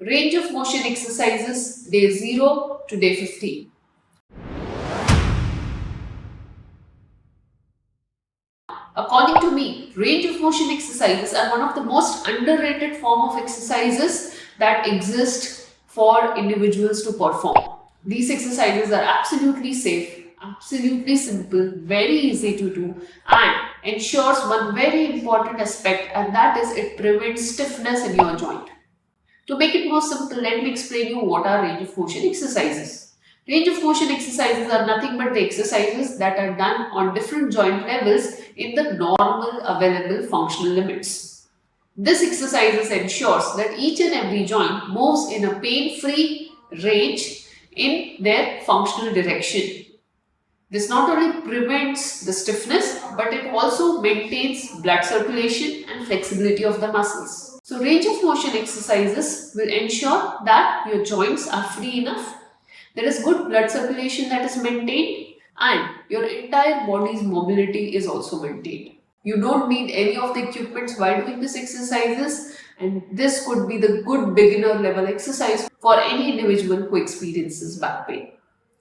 Range of motion exercises day 0 to day 15. According to me, range of motion exercises are one of the most underrated form of exercises that exist for individuals to perform. These exercises are absolutely safe, absolutely simple, very easy to do, and ensures one very important aspect, and that is it prevents stiffness in your joint. To make it more simple, let me explain you what are range of motion exercises. Range of motion exercises are nothing but the exercises that are done on different joint levels in the normal available functional limits. This exercises ensures that each and every joint moves in a pain-free range in their functional direction. This not only prevents the stiffness, but it also maintains blood circulation and flexibility of the muscles. So range of motion exercises will ensure that your joints are free enough, there is good blood circulation that is maintained, and your entire body's mobility is also maintained. You don't need any of the equipments while doing this exercises, and this could be the good beginner level exercise for any individual who experiences back pain.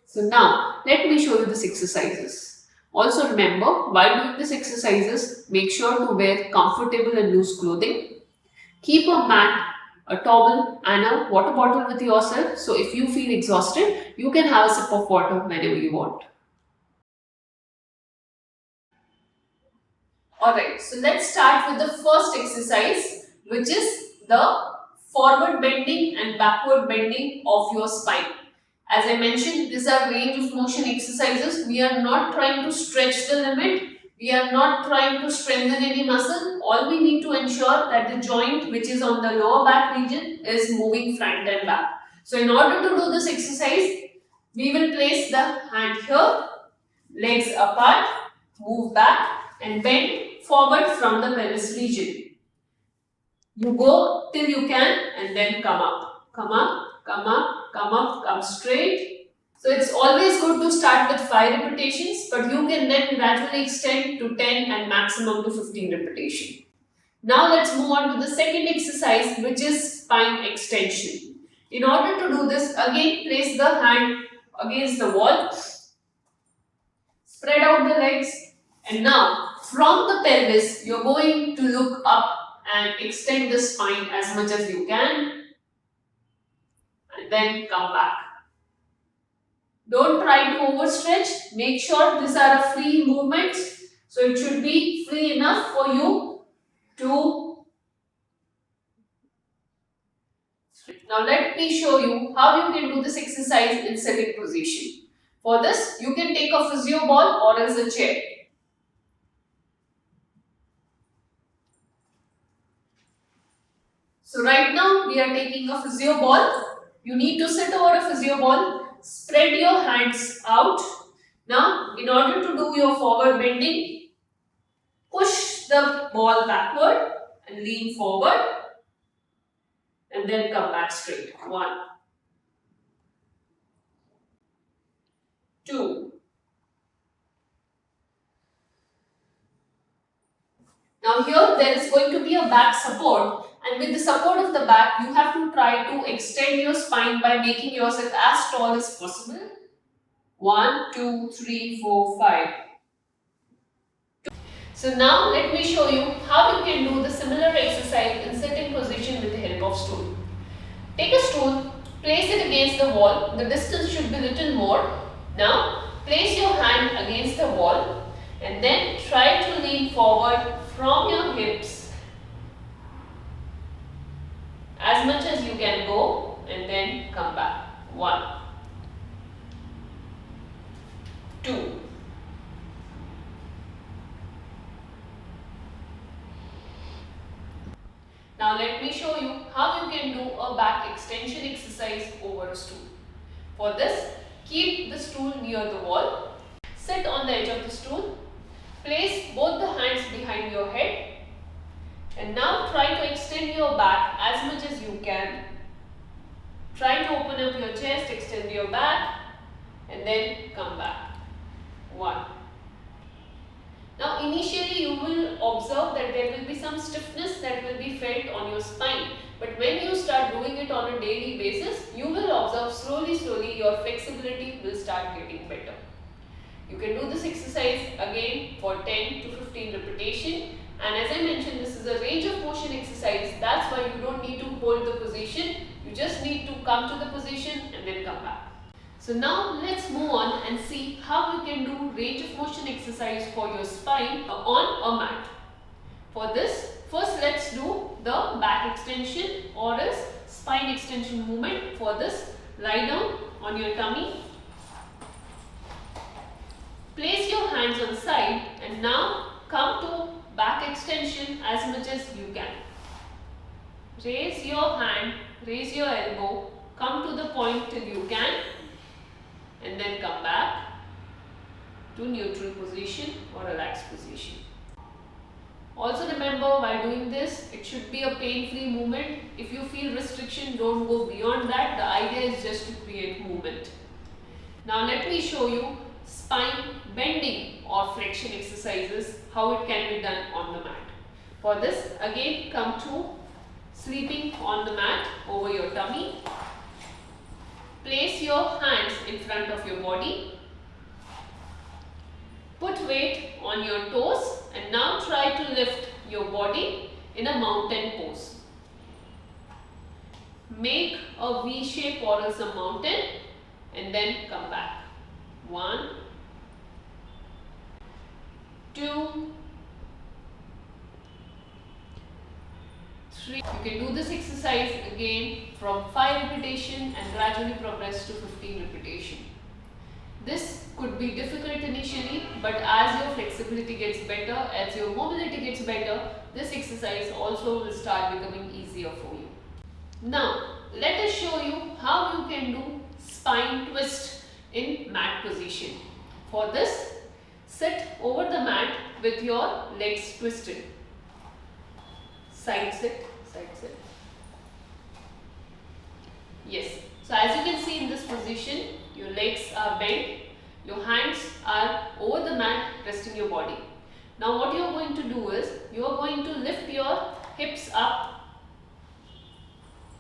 So now let me show you these exercises. Also remember, while doing these exercises, make sure to wear comfortable and loose clothing. Keep a mat, a towel and a water bottle with yourself. So if you feel exhausted, you can have a sip of water whenever you want. Alright, so let's start with the first exercise, which is the forward bending and backward bending of your spine. As I mentioned, these are range of motion exercises. We are not trying to stretch the limit. We are not trying to strengthen any muscle. All we need to ensure that the joint which is on the lower back region is moving front and back. So in order to do this exercise, we will place the hand here, legs apart, move back and bend forward from the pelvis region. You go till you can and then come up, come up, come up, come up, come straight. So it's always good to start with 5 repetitions, but you can then gradually extend to 10 and maximum to 15 repetitions. Now let's move on to the second exercise, which is spine extension. In order to do this, again place the hand against the wall, spread out the legs, and now from the pelvis, you're going to look up and extend the spine as much as you can and then come back. Don't try to overstretch. Make sure these are free movements. So it should be free enough for you to. Now let me show you how you can do this exercise in sitting position. For this, you can take a physio ball or else a chair. So right now we are taking a physio ball. You need to sit over a physio ball, spread your hands out. Now in order to do your forward bending, push the ball backward and lean forward and then come back straight. 1, 2. Now here there is going to be a back support, and with the support of the back you have to try to extend your spine by making yourself as tall as possible. 1, 2, 3, 4, 5. So now let me show you how you can do the similar exercise in sitting position with the help of stool. Take a stool, place it against the wall. The distance should be little more. Now place your hand against the wall and then try to lean forward from your hips as much as you can go and then come back. 1, 2. Now let me show you how you can do a back extension exercise over a stool. For this, keep the stool near the wall. Sit on the edge of the stool. Place both the hands behind your head. And now try to extend your back as much as you can. Try to open up your chest, extend your back and then come back. 1. Now initially you will observe that there will be some stiffness that will be felt on your spine, But when you start doing it on a daily basis, you will observe slowly your flexibility will start getting better. You can do this exercise again for 10 to 15 repetition, and as I mentioned, this is a range of motion exercise. That's why you don't need to hold the position. You just need to come to the position and then come back. So now let's move on and see how you can do range of motion exercise for your spine on a mat. For this, first let's do the back extension or a spine extension movement. For this, lie down on your tummy. Place your hands on side and now come to back extension as much as you can. Raise your hand, raise your elbow, come to the point till you can, and then come back to neutral position or relaxed position. Also remember, while doing this, it should be a pain-free movement. If you feel restriction, don't go beyond that. The idea is just to create movement. Now let me show you spine bending or flexion exercises, how it can be done on the mat. For this, again come to sleeping on the mat over your tummy. Place your hands in front of your body. Put weight on your toes and now try to lift your body in a mountain pose. Make a V shape or else a mountain and then come back. 1, 2, 3. You can do this exercise again from 5 repetition and gradually progress to 15 repetition. This could be difficult initially, but as your flexibility gets better, as your mobility gets better, this exercise also will start becoming easier for you. Now, let us show you how you can do spine twist in mat position. For this, sit over the mat with your legs twisted. Side sit, side sit. Yes. So as you can see in this position, your legs are bent, your hands are over the mat resting your body. Now what you are going to do is, you are going to lift your hips up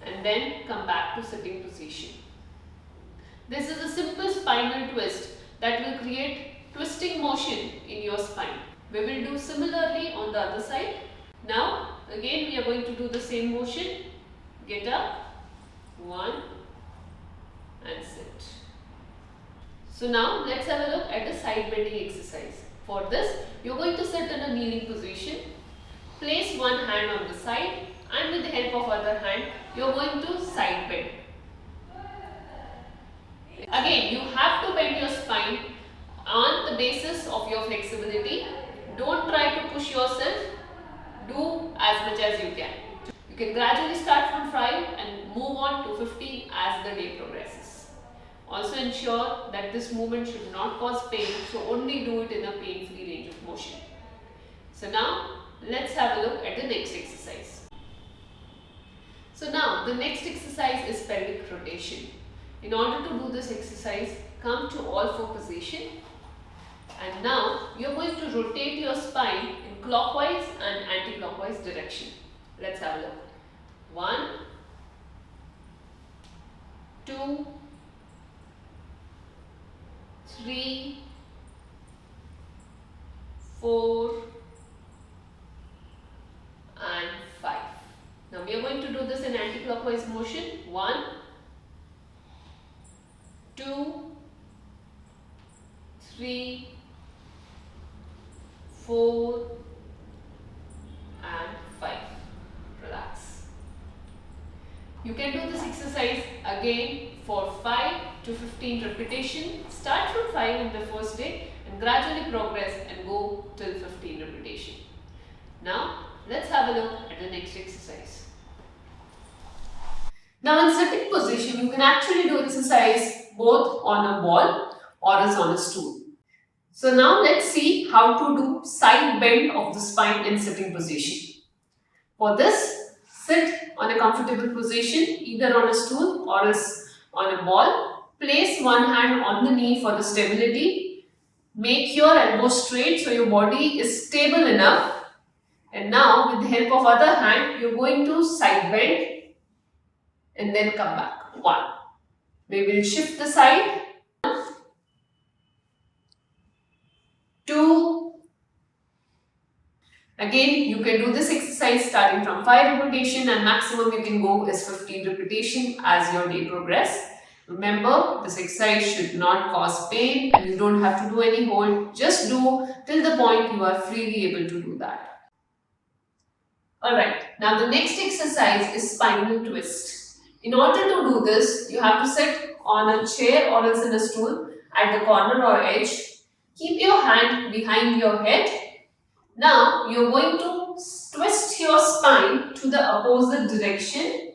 and then come back to sitting position. This is a simple spinal twist that will create twisting motion in your spine. We will do similarly on the other side. Now again we are going to do the same motion. Get up, 1 and sit. So now let's have a look at the side bending exercise. For this, you are going to sit in a kneeling position. Place one hand on the side and with the help of other hand, you are going to side bend. Again, you have to bend your spine on the basis of your flexibility. Don't try to push yourself. Do as much as you can. You can gradually start from 5 and move on to 50 as the day progresses. Also ensure that this movement should not cause pain, so only do it in a pain-free range of motion. So now let's have a look at the next exercise. So now the next exercise is pelvic rotation. In order to do this exercise, come to all four position and now you are going to rotate your spine in clockwise and anti-clockwise direction. Let's have a look. 1, 2, 3, 4 and 5. Now we are going to do this in anti-clockwise motion. 1, 2, 3, 4 and 5. Relax. You can do this exercise again for 5 to 15 repetition. Start from 5 in the first day and gradually progress and go till 15 repetition. Now let's have a look at the next exercise. Now in sitting position, you can actually do exercise both on a ball or else on a stool. So now let's see how to do side bend of the spine in sitting position. For this, sit on a comfortable position either on a stool or else on a ball. Place one hand on the knee for the stability. Make your elbow straight so your body is stable enough. And now with the help of other hand, you're going to side bend and then come back. 1. We will shift the side. 2. Again, you can do this exercise starting from 5 repetition, and maximum you can go is 15 repetition as your day progress. Remember, this exercise should not cause pain and you don't have to do any hold. Just do till the point you are freely able to do that. Alright, now the next exercise is spinal twist. In order to do this, you have to sit on a chair or else in a stool at the corner or edge. Keep your hand behind your head. Now, you're going to twist your spine to the opposite direction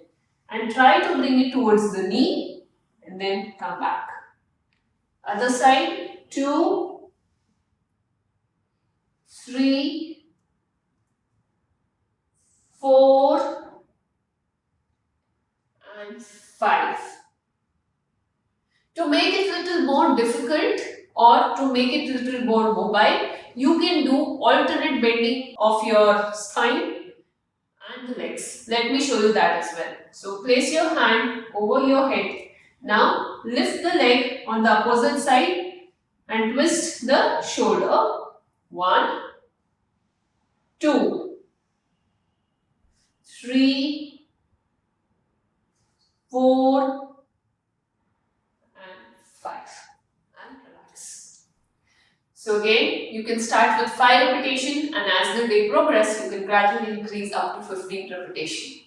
and try to bring it towards the knee and then come back. Other side, 2, 3, 4, and 5. To make it a little more difficult or to make it a little more mobile, you can do alternate bending of your spine and the legs. Let me show you that as well. So place your hand over your head. Now lift the leg on the opposite side and twist the shoulder. 1, 2, 3, 4, and 5. And relax. So again, you can start with 5 repetition, and as the day progresses, you can gradually increase up to 15 repetition.